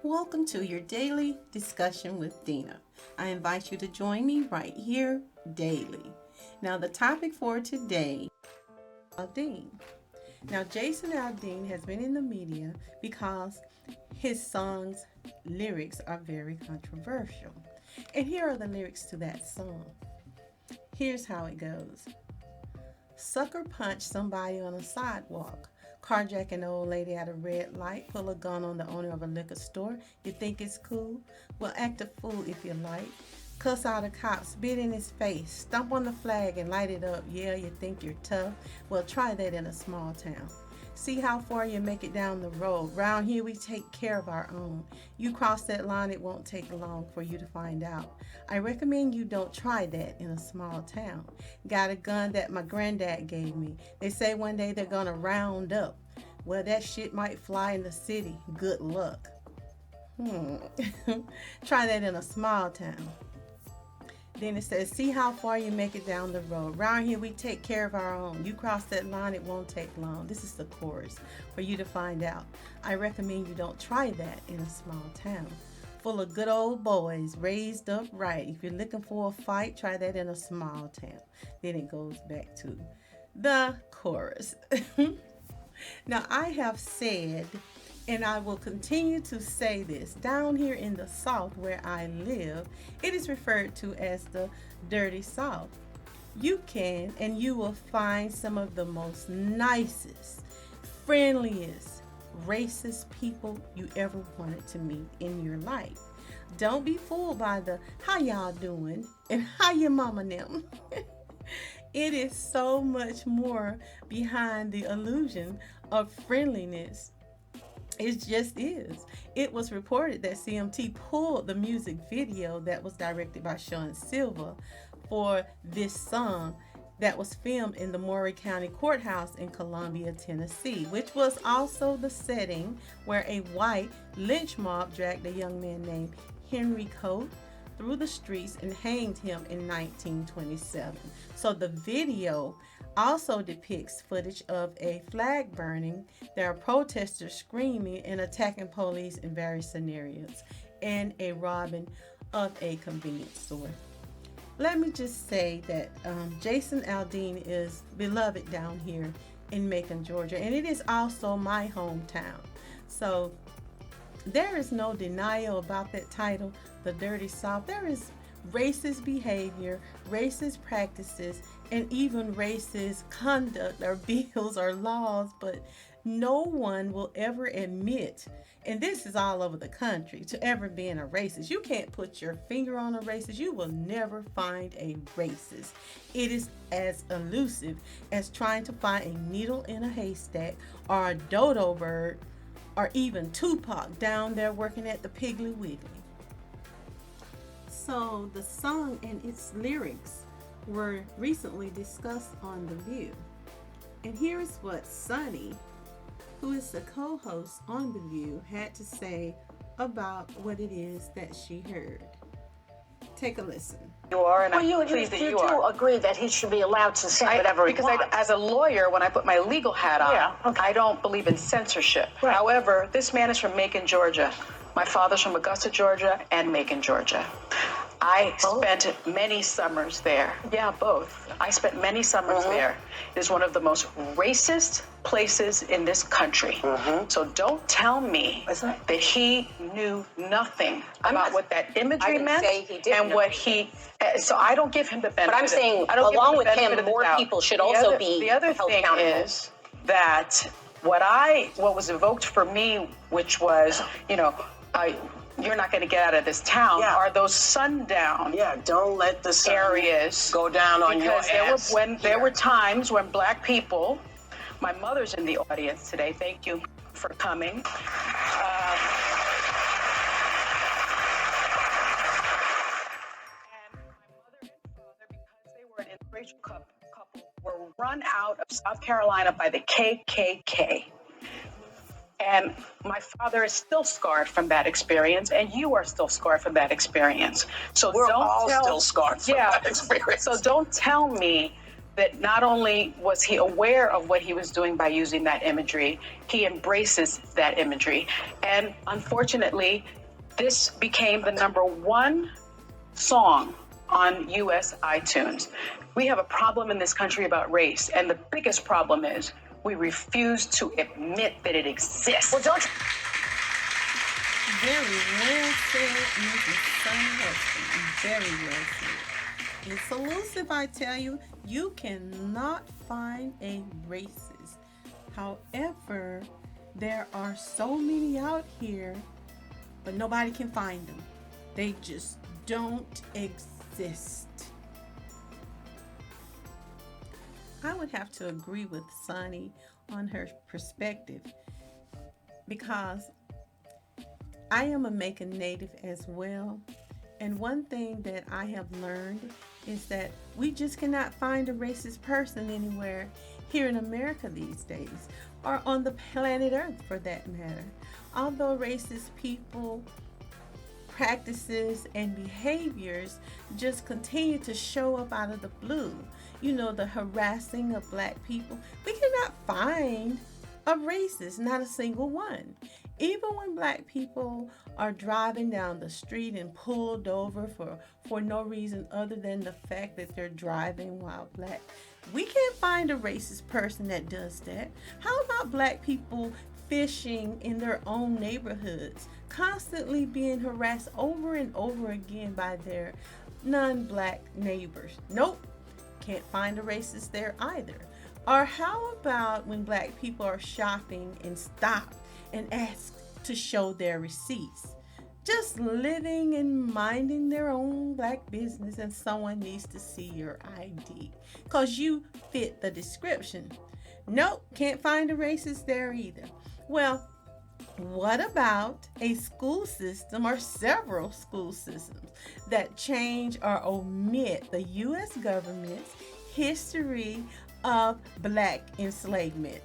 Welcome to your daily discussion with Dena. I invite you to join me right here daily. Now, the topic for today is Aldean. Now, Jason Aldean has been in the media because his songs' lyrics are very controversial. And here are the lyrics to that song. Here's how it goes. Sucker punch somebody on a sidewalk. Carjack an old lady at a red light. Pull a gun on the owner of a liquor store. You think it's cool? Well, act a fool if you like. Cuss out a cop, spit in his face, stomp on the flag and light it up. Yeah, you think you're tough? Well, try that in a small town. See how far you make it down the road. Round here we take care of our own. You cross that line, it won't take long for you to find out. I recommend you don't try that in a small town. Got a gun that my granddad gave me. They say one day they're gonna round up. Well, that shit might fly in the city. Good luck. Try that in a small town. Then it says, see how far you make it down the road. Around here, we take care of our own. You cross that line, it won't take long. This is the chorus for you to find out. I recommend you don't try that in a small town. Full of good old boys, raised up right. If you're looking for a fight, try that in a small town. Then it goes back to the chorus. Now, I have said, and I will continue to say this, down here in the South where I live, it is referred to as the dirty South. You can and you will find some of the most nicest, friendliest, racist people you ever wanted to meet in your life. Don't be fooled by the how y'all doing and how your mama them. It is so much more behind the illusion of friendliness. It just is. It was reported that CMT pulled the music video that was directed by Sean Silva for this song that was filmed in the Maury County Courthouse in Columbia, Tennessee, which was also the setting where a white lynch mob dragged a young man named Henry Coate through the streets and hanged him in 1927. So the video also depicts footage of a flag burning. There are protesters screaming and attacking police in various scenarios, and a robbing of a convenience store. Let me just say that Jason Aldean is beloved down here in Macon, Georgia, and it is also my hometown. So there is no denial about that title, The Dirty South. There is racist behavior, racist practices, and even racist conduct or bills or laws, but no one will ever admit, and this is all over the country, to ever being a racist. You can't put your finger on a racist. You will never find a racist. It is as elusive as trying to find a needle in a haystack or a dodo bird or even Tupac down there working at the Piggly Wiggly. So the song and its lyrics were recently discussed on The View. And here is what Sunny, who is the co-host on The View, had to say about what it is that she heard. Take a listen. You are, and Well, I'm pleased that you you do are. agree that he should be allowed to say whatever he Because wants. as a lawyer, when I put my legal hat on, Yeah, okay. I don't believe in censorship. Right. However, this man is from Macon, Georgia. My father's from Augusta, Georgia, and Macon, Georgia. I spent many summers there. Yeah, both. I spent many summers there. It is one of the most racist places in this country. So don't tell me that he knew nothing about what that imagery meant say he didn't and know. what he. So I don't give him the benefit. But I'm saying, I don't give along the with benefit him, of the more doubt. people should The also other- be The other held thing accountable. is that what was evoked for me, which was, you're not going to get out of this town, are those sundown Don't let the sun areas go down on your because ass. there were times when black people, my mother's in the audience today, thank you for coming. And my mother and father, because they were an interracial couple, were run out of South Carolina by the KKK. And my father is still scarred from that experience, and you are still scarred from that experience. So We're don't all tell, still scarred from that experience. So don't tell me that not only was he aware of what he was doing by using that imagery, he embraces that imagery. And unfortunately, this became the #1 song on US iTunes. We have a problem in this country about race, and the biggest problem is we refuse to admit that it exists. Well, don't Very well said, Mrs. Sunny Hudson. Very well said. It's elusive, I tell you. You cannot find a racist. However, there are so many out here, but nobody can find them. They just don't exist. I would have to agree with Sunny on her perspective because I am a Macon native as well. And one thing that I have learned is that we just cannot find a racist person anywhere here in America these days, or on the planet Earth for that matter. Although racist people, practices, and behaviors just continue to show up out of the blue. You know, the harassing of black people. We cannot find a racist, not a single one. Even when black people are driving down the street and pulled over for no reason other than the fact that they're driving while black, we can't find a racist person that does that. How about black people fishing in their own neighborhoods, constantly being harassed over and over again by their non-black neighbors? Nope, can't find a racist there either. Or how about when black people are shopping and stop and ask to show their receipts? Just living and minding their own black business, and someone needs to see your ID because you fit the description. Nope, can't find a racist there either. Well, what about a school system or several school systems that change or omit the U.S. government's history of black enslavement?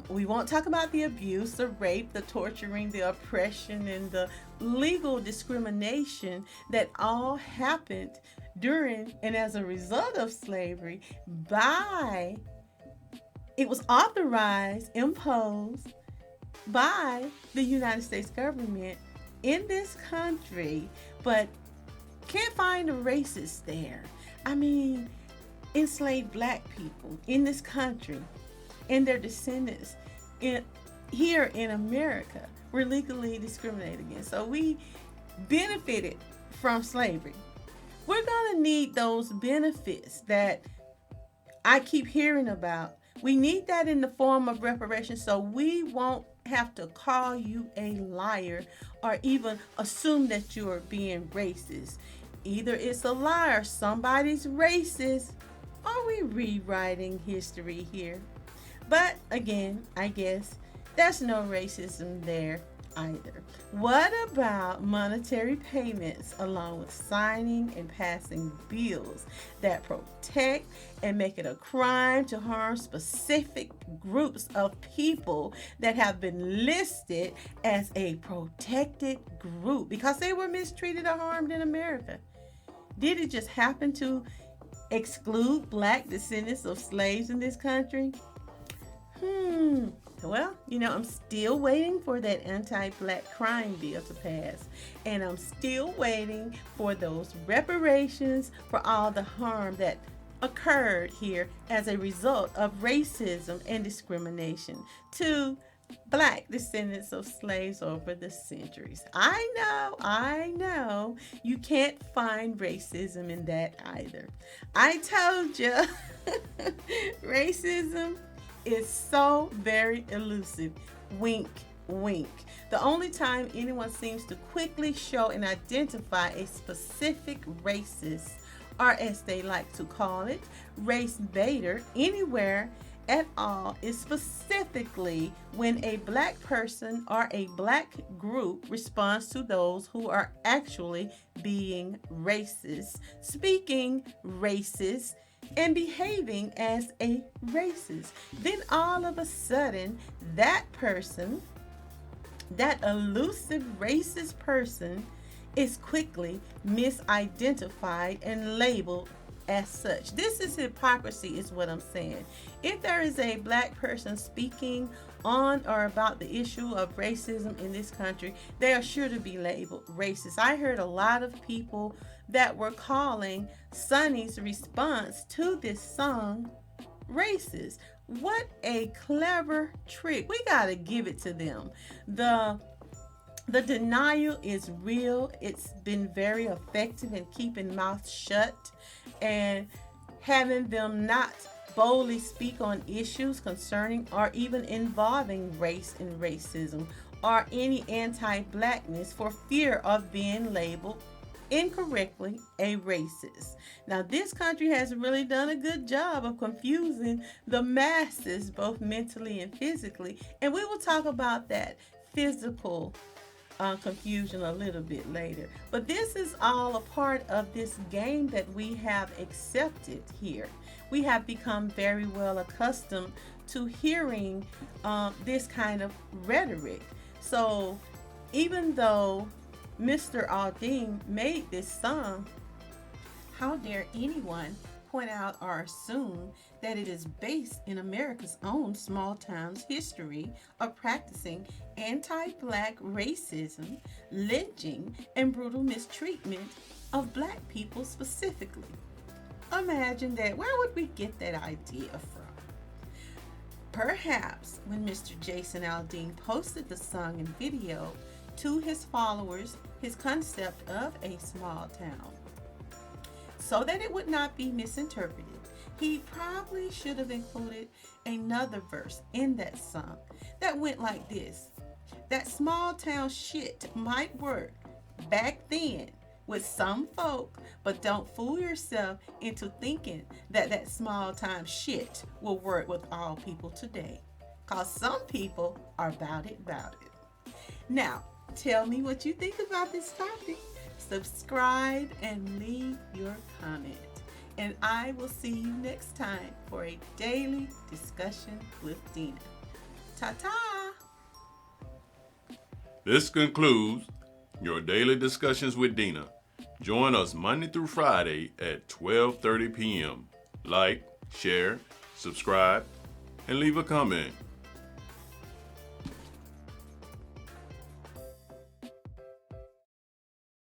We won't talk about the abuse, the rape, the torturing, the oppression, and the legal discrimination that all happened during and as a result of slavery it was authorized, imposed by the United States government in this country, but can't find a racist there. I mean, enslaved black people in this country and their descendants here in America were legally discriminated against. So we benefited from slavery. We're going to need those benefits that I keep hearing about. We need that in the form of reparations so we won't have to call you a liar or even assume that you are being racist. Either it's a lie or somebody's racist. Are we rewriting history here? But again, I guess there's no racism there either. What about monetary payments along with signing and passing bills that protect and make it a crime to harm specific groups of people that have been listed as a protected group because they were mistreated or harmed in America? Did it just happen to exclude black descendants of slaves in this country? Well, I'm still waiting for that anti-black crime bill to pass. And I'm still waiting for those reparations for all the harm that occurred here as a result of racism and discrimination to black descendants of slaves over the centuries. I know, you can't find racism in that either. I told you, racism is so very elusive. Wink, wink. The only time anyone seems to quickly show and identify a specific racist, or as they like to call it, race baiter, anywhere at all is specifically when a black person or a black group responds to those who are actually being racist, speaking racist, and behaving as a racist. Then all of a sudden, that person, that elusive racist person, is quickly misidentified and labeled as such. This is hypocrisy, is what I'm saying. If there is a black person speaking on or about the issue of racism in this country, they are sure to be labeled racist. I heard a lot of people that were calling Sonny's response to this song racist. What a clever trick. We got to give it to them. The denial is real. It's been very effective in keeping mouths shut and having them not boldly speak on issues concerning or even involving race and racism or any anti-blackness for fear of being labeled incorrectly a racist. Now, this country has really done a good job of confusing the masses, both mentally and physically, and we will talk about that physical confusion a little bit later. But this is all a part of this game that we have accepted here. We have become very well accustomed to hearing this kind of rhetoric. So even though Mr. Aldean made this song, how dare anyone point out or assume that it is based in America's own small town's history of practicing anti-black racism, lynching, and brutal mistreatment of black people specifically. Imagine that. Where would we get that idea from? Perhaps when Mr. Jason Aldean posted the song and video to his followers, his concept of a small town, so that it would not be misinterpreted, he probably should have included another verse in that song that went like this: that small town shit might work back then with some folk, but don't fool yourself into thinking that that small town shit will work with all people today, cause some people are about it. Now, tell me what you think about this topic. Subscribe and leave your comment. And I will see you next time for a daily discussion with Dena. Ta-ta! This concludes your daily discussions with Dena. Join us Monday through Friday at 12:30 p.m. Like, share, subscribe, and leave a comment.